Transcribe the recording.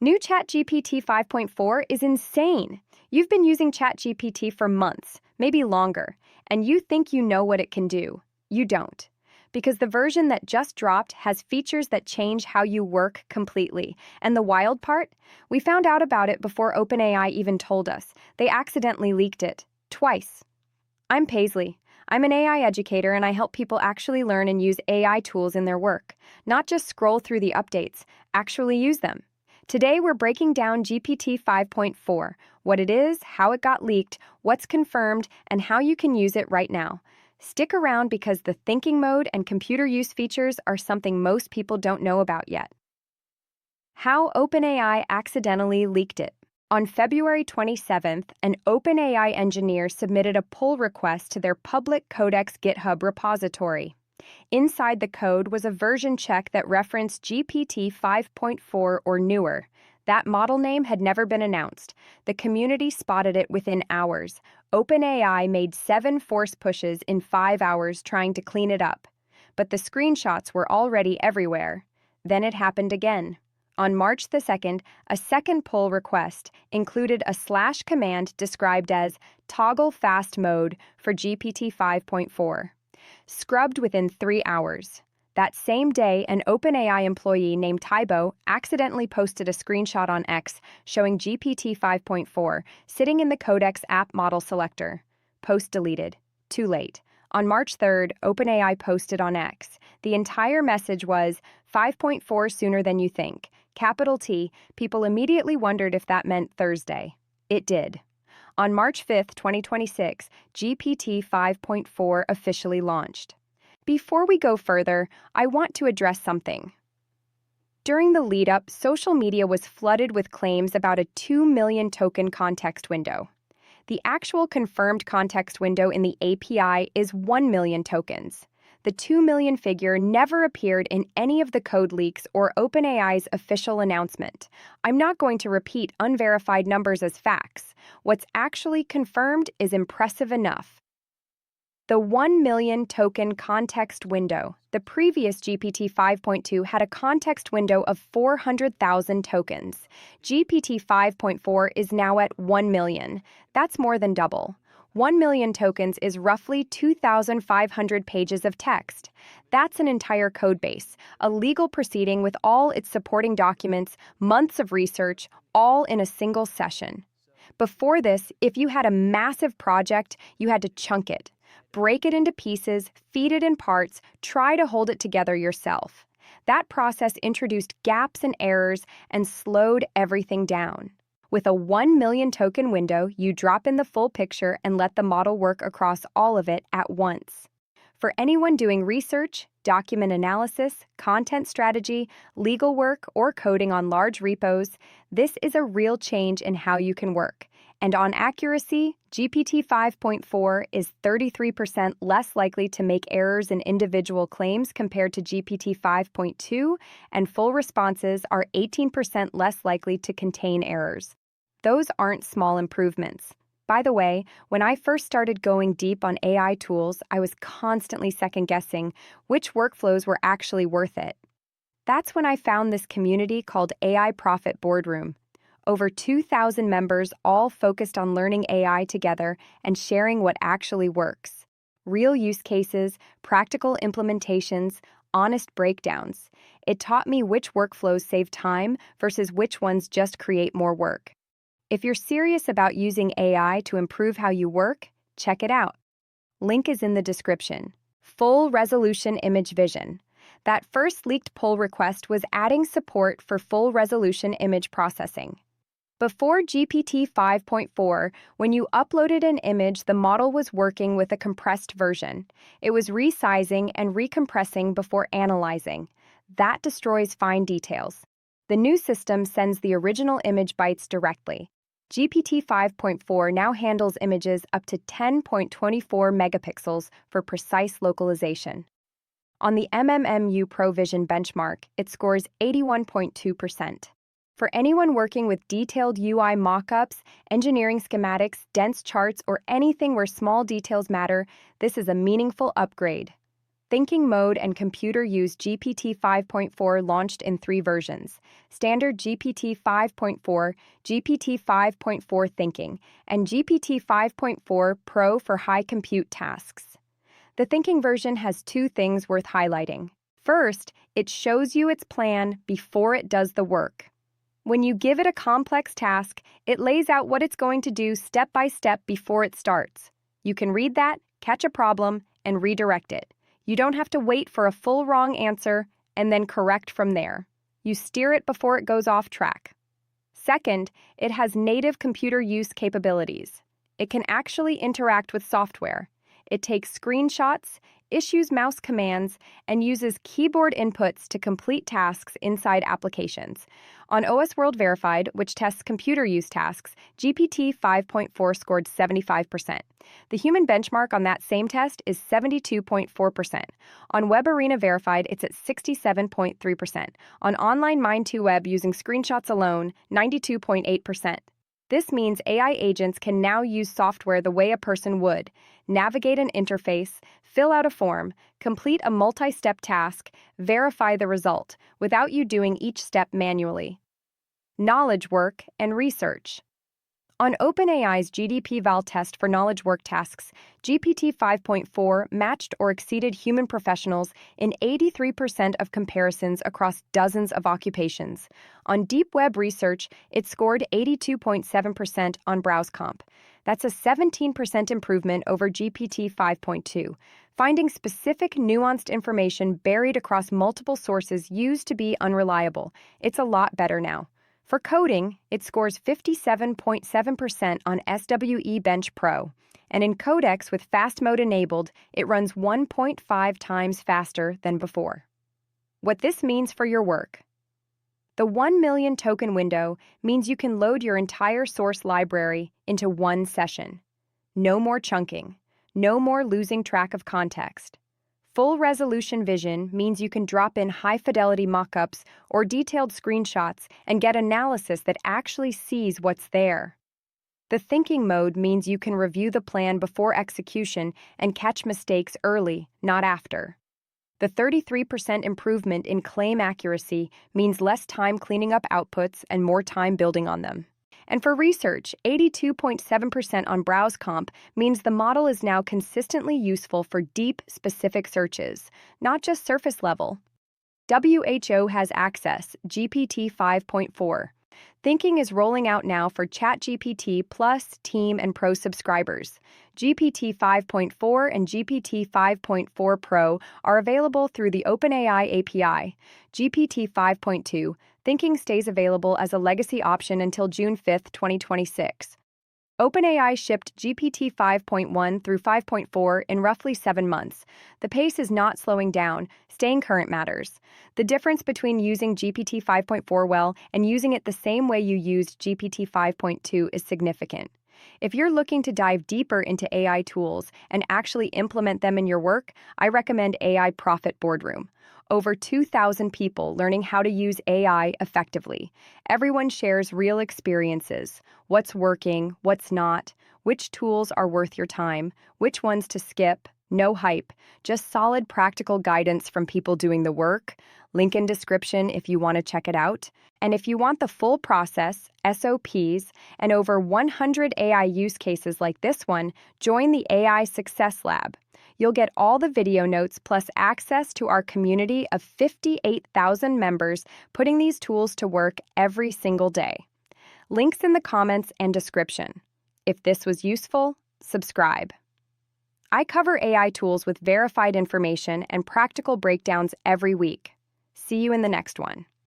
New ChatGPT 5.4 is insane. You've been using ChatGPT for months, maybe longer, and you think you know what it can do. You don't. Because the version that just dropped has features that change how you work completely. And the wild part? We found out about it before OpenAI even told us. They accidentally leaked it. Twice. I'm Paisley. I'm an AI educator and I help people actually learn and use AI tools in their work. Not just scroll through the updates, actually use them. Today we're breaking down GPT 5.4, what it is, how it got leaked, what's confirmed, and how you can use it right now. Stick around because the thinking mode and computer use features are something most people don't know about yet. How OpenAI accidentally leaked it. On February 27th, an OpenAI engineer submitted a pull request to their public Codex GitHub repository. Inside the code was a version check that referenced GPT 5.4 or newer. That model name had never been announced. The community spotted it within hours. OpenAI made 7 force pushes in 5 hours trying to clean it up. But the screenshots were already everywhere. Then it happened again. On March the 2nd, a second pull request included a / command described as toggle fast mode for GPT 5.4. Scrubbed within 3 hours. That same day, an OpenAI employee named Tybo accidentally posted a screenshot on X showing GPT 5.4 sitting in the Codex app model selector. Post deleted. Too late. On March 3rd, OpenAI posted on X. The entire message was 5.4 sooner than you think. Capital T. People immediately wondered if that meant Thursday. It did. On March 5th, 2026, GPT 5.4 officially launched. Before we go further, I want to address something. During the lead-up, social media was flooded with claims about a 2 million token context window. The actual confirmed context window in the API is 1 million tokens. The 2 million figure never appeared in any of the code leaks or OpenAI's official announcement. I'm not going to repeat unverified numbers as facts. What's actually confirmed is impressive enough. The 1 million token context window. The previous GPT 5.2 had a context window of 400,000 tokens. GPT 5.4 is now at 1 million. That's more than double. 1 million tokens is roughly 2,500 pages of text. That's an entire codebase, a legal proceeding with all its supporting documents, months of research, all in a single session. Before this, if you had a massive project, you had to chunk it, break it into pieces, feed it in parts, try to hold it together yourself. That process introduced gaps and errors and slowed everything down. With a 1 million token window, you drop in the full picture and let the model work across all of it at once. For anyone doing research, document analysis, content strategy, legal work, or coding on large repos, this is a real change in how you can work. And on accuracy, GPT 5.4 is 33% less likely to make errors in individual claims compared to GPT 5.2, and full responses are 18% less likely to contain errors. Those aren't small improvements. By the way, when I first started going deep on AI tools, I was constantly second-guessing which workflows were actually worth it. That's when I found this community called AI Profit Boardroom. Over 2,000 members all focused on learning AI together and sharing what actually works. Real use cases, practical implementations, honest breakdowns. It taught me which workflows save time versus which ones just create more work. If you're serious about using AI to improve how you work, check it out. Link is in the description. Full resolution image vision. That first leaked pull request was adding support for full resolution image processing. Before GPT 5.4, when you uploaded an image, the model was working with a compressed version. It was resizing and recompressing before analyzing. That destroys fine details. The new system sends the original image bytes directly. GPT 5.4 now handles images up to 10.24 megapixels for precise localization. On the MMMU ProVision benchmark, it scores 81.2%. For anyone working with detailed UI mockups, engineering schematics, dense charts, or anything where small details matter, this is a meaningful upgrade. Thinking Mode and Computer Use GPT 5.4 launched in 3 versions: Standard GPT 5.4, GPT 5.4 Thinking, and GPT 5.4 Pro for high compute tasks. The Thinking version has 2 things worth highlighting. First, it shows you its plan before it does the work. When you give it a complex task, it lays out what it's going to do step by step before it starts. You can read that, catch a problem, and redirect it. You don't have to wait for a full wrong answer and then correct from there. You steer it before it goes off track. Second, it has native computer use capabilities. It can actually interact with software. It takes screenshots, issues mouse commands, and uses keyboard inputs to complete tasks inside applications. On OS World Verified, which tests computer use tasks, GPT 5.4 scored 75%. The human benchmark on that same test is 72.4%. On Web Arena Verified, it's at 67.3%. On Online Mind2Web using screenshots alone, 92.8%. This means AI agents can now use software the way a person would: navigate an interface, fill out a form, complete a multi-step task, verify the result, without you doing each step manually. Knowledge work and research. On OpenAI's GDP-Val test for knowledge work tasks, GPT 5.4 matched or exceeded human professionals in 83% of comparisons across dozens of occupations. On Deep Web research, it scored 82.7% on BrowseComp. That's a 17% improvement over GPT 5.2, finding specific, nuanced information buried across multiple sources used to be unreliable. It's a lot better now. For coding, it scores 57.7% on SWE-Bench Pro, and in Codex with fast mode enabled, it runs 1.5 times faster than before. What this means for your work. The 1 million token window means you can load your entire source library into one session. No more chunking. No more losing track of context. Full resolution vision means you can drop in high-fidelity mockups or detailed screenshots and get analysis that actually sees what's there. The thinking mode means you can review the plan before execution and catch mistakes early, not after. The 33% improvement in claim accuracy means less time cleaning up outputs and more time building on them. And for research, 82.7% on BrowseComp means the model is now consistently useful for deep, specific searches, not just surface level. WHO has access, GPT 5.4. Thinking is rolling out now for ChatGPT Plus, Team, and Pro subscribers. GPT 5.4 and GPT 5.4 Pro are available through the OpenAI API. GPT 5.2, Thinking stays available as a legacy option until June 5, 2026. OpenAI shipped GPT 5.1 through 5.4 in roughly 7 months. The pace is not slowing down. Staying current matters. The difference between using GPT 5.4 well and using it the same way you used GPT 5.2 is significant. If you're looking to dive deeper into AI tools and actually implement them in your work, I recommend AI Profit Boardroom. Over 2,000 people learning how to use AI effectively. Everyone shares real experiences: what's working, what's not, which tools are worth your time, which ones to skip. No hype, just solid practical guidance from people doing the work. Link in description if you want to check it out. And if you want the full process, SOPs, and over 100 AI use cases like this one, join the AI Success Lab. You'll get all the video notes plus access to our community of 58,000 members putting these tools to work every single day. Links in the comments and description. If this was useful, subscribe. I cover AI tools with verified information and practical breakdowns every week. See you in the next one.